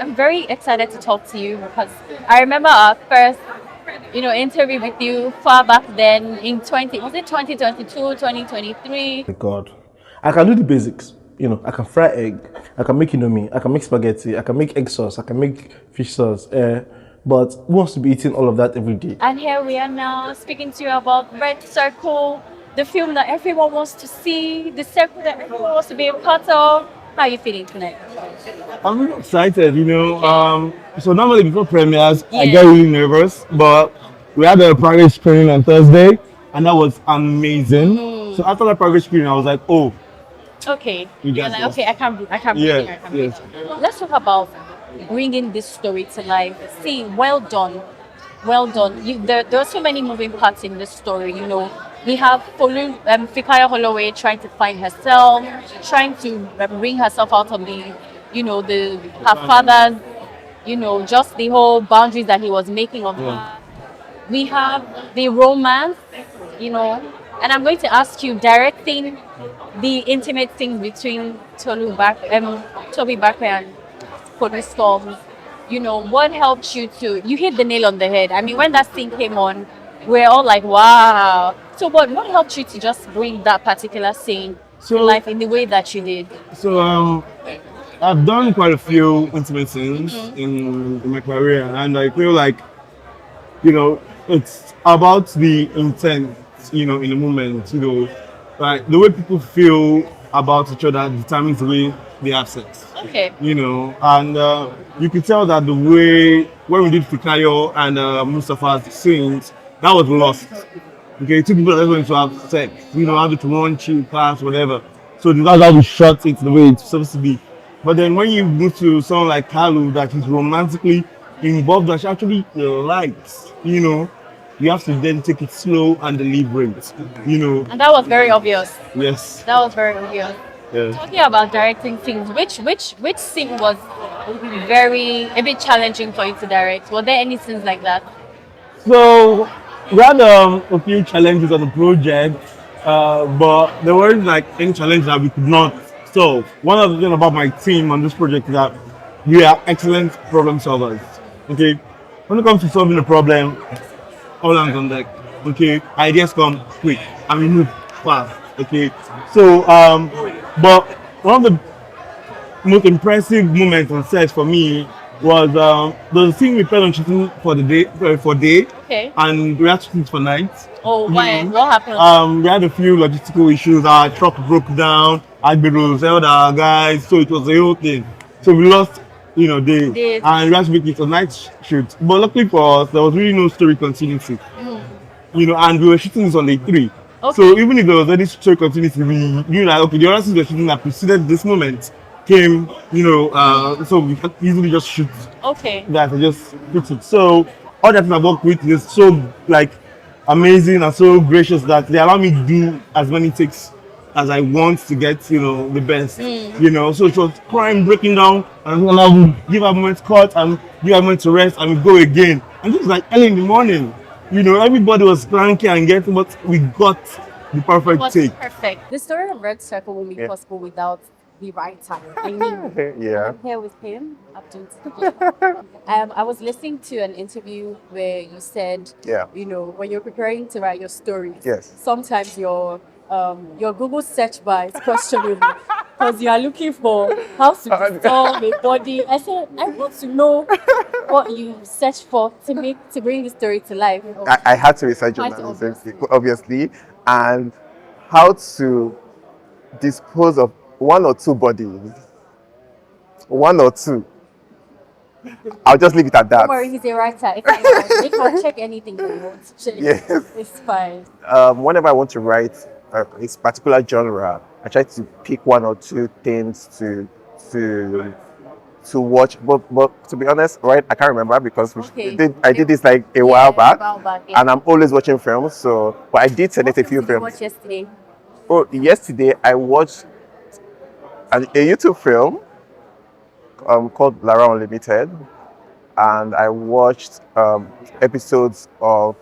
I'm very excited to talk to you because I remember our first, interview with you far back then in 2022, 2023. God, I can do the basics. I can fry egg, I can make indomie, I can make spaghetti, I can make egg sauce, I can make fish sauce. But who wants to be eating all of that every day? And here we are now speaking to you about Red Circle, the film that everyone wants to see, the circle that everyone wants to be a part of. How are you feeling tonight? I'm really excited, So normally before premieres, I Yeah. get really nervous, but we had a private screening on Thursday, and that was amazing. So after that private screening, I was like, oh, Okay. you You're got like, this. okay, I can breathe Yeah, here, I can breathe. yes. Let's talk about bringing this story to life. See, well done. Well done. There are so many moving parts in this story, We have Fikayomi Holloway trying to find herself, trying to bring herself out of her father's, just the whole boundaries that he was making of Yeah. her. We have the romance, and I'm going to ask you directing the intimate scenes between Tobi Bakre and Folu Storms. What helped you to? You hit the nail on the head. I mean, when that scene came on, we're all like, wow. So, what helped you to just bring that particular scene to So, life in the way that you did? so I've done quite a few intimate scenes in my career, and I feel like, it's about the intent, in the moment, like the way people feel about each other determines the way they have sex. Okay. And you could tell that the way when we did Fikayo and Mustafa's scenes, that was lost. Okay, two people that are going to have sex, have it one chill pass, whatever. So that's how we shot it the way it's supposed to be. But then when you move to someone like Kalu that is romantically involved, that she actually likes, you have to then take it slow and deliberate, And that was very obvious. Yes. That was very obvious. Yeah. Talking about directing scenes, which scene was a bit challenging for you to direct? Were there any scenes like that? So we had a few challenges on the project, but there weren't like any challenge that we could not solve. One of the things about my team on this project is that we are excellent problem solvers. Okay, when it comes to solving a problem, all hands on deck. Okay, ideas come quick and we move fast. Okay, so but one of the most impressive moments on set for me was the thing we played on shooting for the day for day, Okay. and we had to shoot for night. Oh, why? What happened? We had a few logistical issues. Our truck broke down. Egbuson held our guys, so it was a whole thing. So we lost, days, Days. and we had to make it a night shoot. But luckily for us, there was really no story continuity. And we were shooting this on day 3. Okay. So even if there was any story continuity, we knew that okay, the other scenes we were shooting that preceded this moment came, so we can easily just shoot Okay. that and just put it. So all that I've worked with is so like amazing and so gracious that they allow me to do as many takes as I want to get, the best. So it was crime breaking down and I would give her a moment to cut and give her a moment to rest and we go again. And this was like early in the morning. Everybody was cranky and getting, but we got the perfect Was take. perfect. The story of Red Circle won't be possible without the writer. I mean, Yeah. I'm here with him, Abdul Tijani-Ahmed. I was listening to an interview where you said, Yeah. When you're preparing to write your story, Yes. sometimes your Google search bar is questionable because you are looking for how to dissolve a body. I said, I want to know what you search for to bring the story to life. I had to research Quite journalism, obviously, and how to dispose of one or two bodies. One or two. I'll just leave it at that. Don't worry, he's a writer. If I can check anything you want to check, Yes. it's fine. Whenever I want to write a particular genre, I try to pick one or two things to watch. But to be honest, right, I can't remember because Okay. I did this like a while back, Yeah. and I'm always watching films. So, but I did select a few What did you films. watch yesterday? Oh, yesterday I watched a YouTube film called Lara Unlimited, and I watched episodes of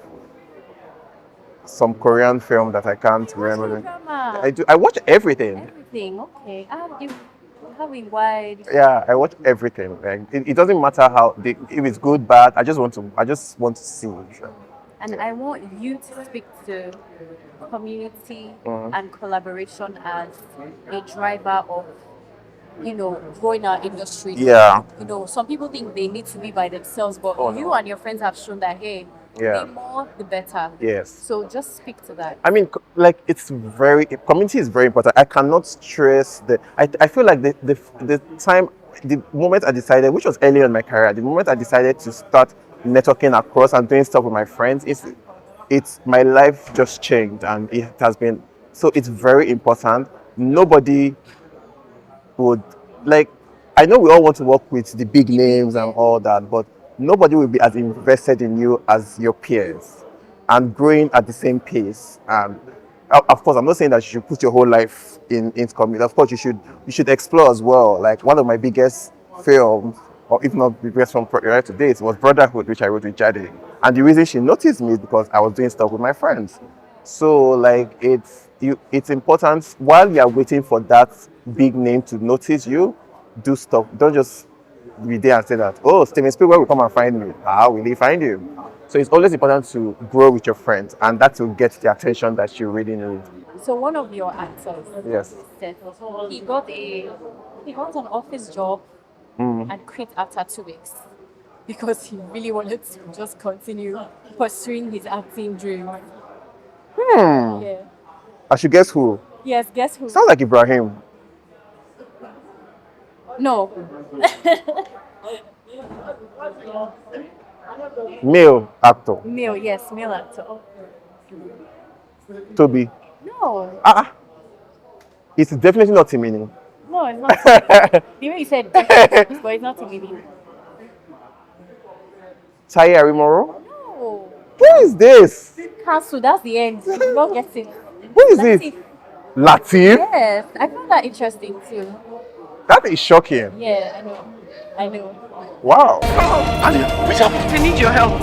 some Korean film that I can't remember. Drama. I watch everything. Everything. Okay. have it wide. Yeah, I watch everything. Like it doesn't matter if it's good, bad. I just want to see it. And I want you to speak to community Mhm. and collaboration as a driver of, growing our industry. Yeah. Some people think they need to be by themselves, but Oh, you no. and your friends have shown that, hey, Yeah. the more, the better. Yes. So just speak to that. I mean, like community is very important. I cannot stress I feel like the moment I decided, which was early in my career, the moment I decided to start networking across and doing stuff with my friends, it's my life just changed, and it has been, so it's very important. Nobody would, like, I know we all want to work with the big names and all that, but nobody will be as invested in you as your peers and growing at the same pace. And of course, I'm not saying that you should put your whole life in comedy. Of course, you should explore as well. Like one of my biggest films, or if not the biggest film right today, was Brotherhood, which I wrote with Jade. And the reason she noticed me is because I was doing stuff with my friends. So like it's important while you're waiting for that big name to notice you, do stuff. Don't just be there and say that, oh, Steven Spielberg will come and find me. How will he find you? So it's always important to grow with your friends, and that will get the attention that you really need. So one of your actors Yes. said he got an office job and quit after 2 weeks because he really wanted to just continue pursuing his acting dream. Yeah. I should guess who? Yes, guess who? Sounds like Ibrahim. No. Male actor. Male, yes, male actor. Tobi. No. It's definitely not Timini. No, it's not. The way you said definitely, but it's not Timini. Taiye Arimoro. No. Who is this? Cancel, that's the end. You will not get it. Who is Let's this? see. Latif? Yes, I found that interesting too. That is shocking. Yeah, I know. I know. Wow. I need your help.